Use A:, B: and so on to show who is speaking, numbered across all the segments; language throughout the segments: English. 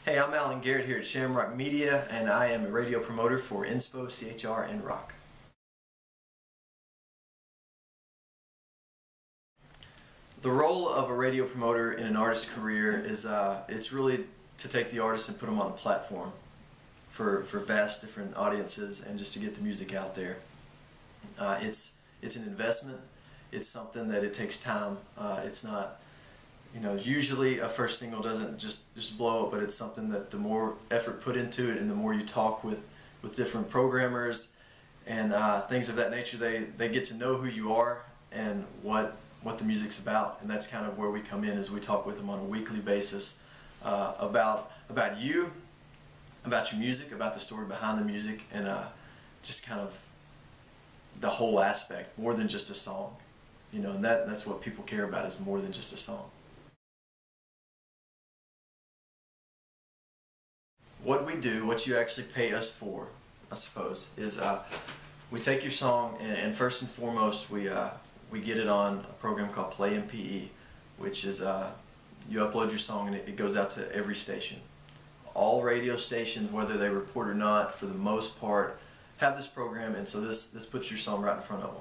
A: Hey, I'm Alan Garrett here at Shamrock Media, and I am a radio promoter for Inspo, CHR, and Rock. The role of a radio promoter in an artist's career is it's really to take the artist and put them on a platform for vast different audiences and just to get the music out there. It's an investment. It's something that it takes time. It's not, usually a first single doesn't just blow up, but it's something that the more effort put into it and the more you talk with different programmers and things of that nature, they get to know who you are and what the music's about. And that's kind of where we come in, as we talk with them on a weekly basis about you, about your music, about the story behind the music, and just kind of the whole aspect, more than just a song. And that's what people care about, is more than just a song. What we do, what you actually pay us for, I suppose, is we take your song and first and foremost we get it on a program called Play MPE, which is you upload your song and it goes out to every station. All radio stations, whether they report or not, for the most part, have this program, and so this puts your song right in front of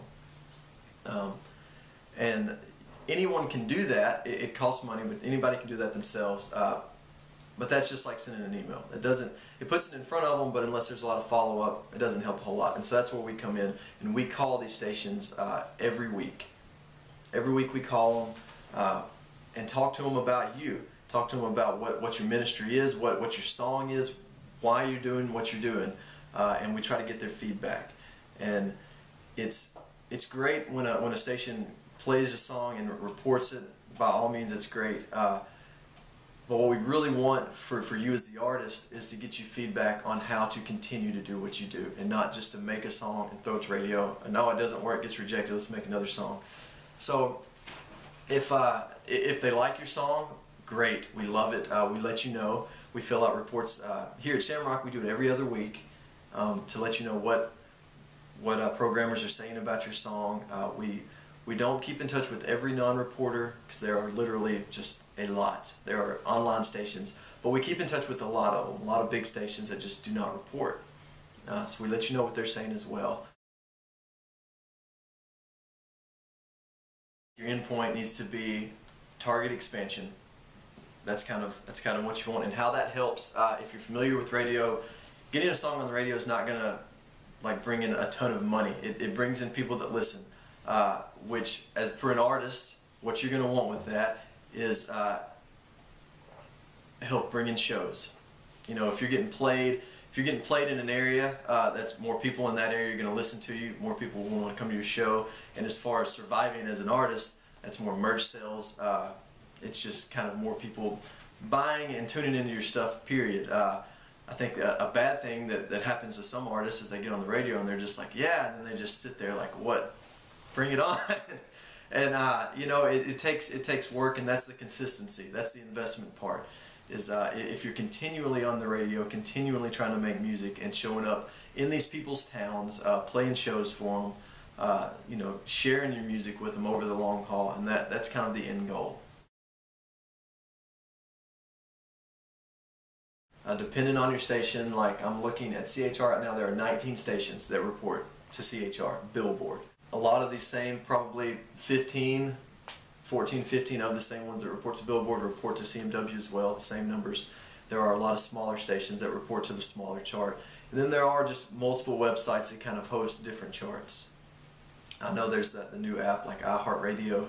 A: them. And anyone can do that. It costs money, but anybody can do that themselves. But that's just like sending an email. It puts it in front of them, but unless there's a lot of follow-up, it doesn't help a whole lot. And so that's where we come in, and we call these stations every week. Every week we call them and talk to them about you. Talk to them about what your ministry is, what your song is, why you're doing what you're doing, and we try to get their feedback. And it's great when a station plays a song and reports it. By all means, it's great. But what we really want for you as the artist is to get you feedback on how to continue to do what you do, and not just to make a song and throw it to radio. And no, it doesn't work, it gets rejected, let's make another song. So if they like your song, great, we love it. We let you know. We fill out reports. Here at Shamrock, we do it every other week to let you know what programmers are saying about your song. We don't keep in touch with every non-reporter, because there are literally just a lot. There are online stations, but we keep in touch with a lot of them, a lot of big stations that just do not report. So we let you know what they're saying as well. Your endpoint needs to be target expansion. That's kind of what you want, and how that helps. If you're familiar with radio, getting a song on the radio is not gonna bring in a ton of money. It brings in people that listen. Which, as for an artist, what you're going to want with that is help bring in shows. If you're getting played in an area, that's more people in that area are going to listen to you. More people will want to come to your show. And as far as surviving as an artist, that's more merch sales. It's just kind of more people buying and tuning into your stuff. Period. I think a bad thing that happens to some artists is they get on the radio and they're just like, yeah, and then they just sit there like, what? Bring it on. And it takes work, and that's the consistency. That's the investment part. Is if you're continually on the radio, continually trying to make music and showing up in these people's towns, playing shows for them, sharing your music with them over the long haul, and that's kind of the end goal. Depending on your station, like I'm looking at CHR right now, there are 19 stations that report to CHR, Billboard. A lot of these same, probably 14, 15 of the same ones that report to Billboard report to CMW as well, the same numbers. There are a lot of smaller stations that report to the smaller chart. And then there are just multiple websites that kind of host different charts. I know there's the new app like iHeartRadio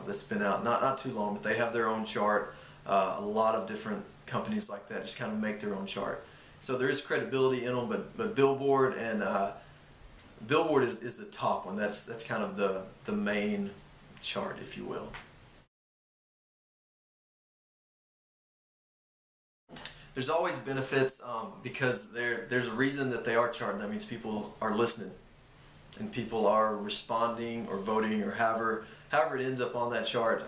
A: that's been out not too long, but they have their own chart. A lot of different companies like that just kind of make their own chart. So there is credibility in them, but Billboard and Billboard is the top one. That's kind of the main chart, if you will. There's always benefits because there's a reason that they are charting. That means people are listening, and people are responding or voting, or however it ends up on that chart.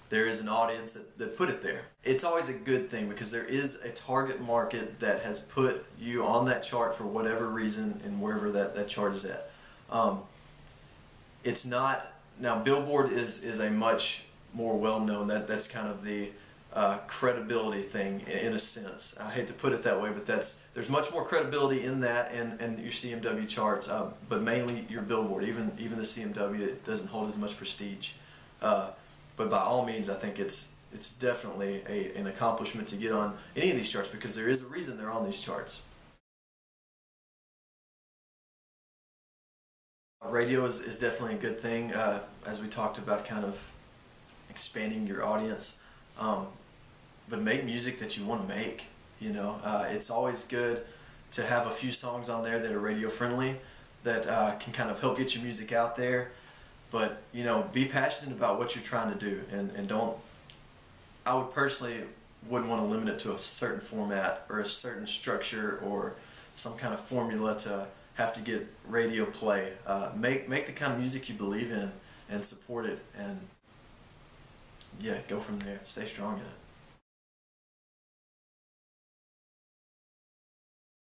A: There is an audience that put it there. It's always a good thing because there is a target market that has put you on that chart for whatever reason and wherever that chart is at. It's not, now Billboard is a much more well-known, that's kind of the credibility thing in a sense. I hate to put it that way, but there's much more credibility in that and your CMW charts, but mainly your Billboard. Even the CMW, it doesn't hold as much prestige. But by all means, I think it's definitely an accomplishment to get on any of these charts, because there is a reason they're on these charts. Radio is definitely a good thing, as we talked about, kind of expanding your audience. But make music that you want to make. You know, it's always good to have a few songs on there that are radio friendly, that can kind of help get your music out there. But you know, be passionate about what you're trying to do, and don't. I would personally wouldn't want to limit it to a certain format or a certain structure or some kind of formula to have to get radio play. Make the kind of music you believe in and support it, and yeah, go from there. Stay strong in it.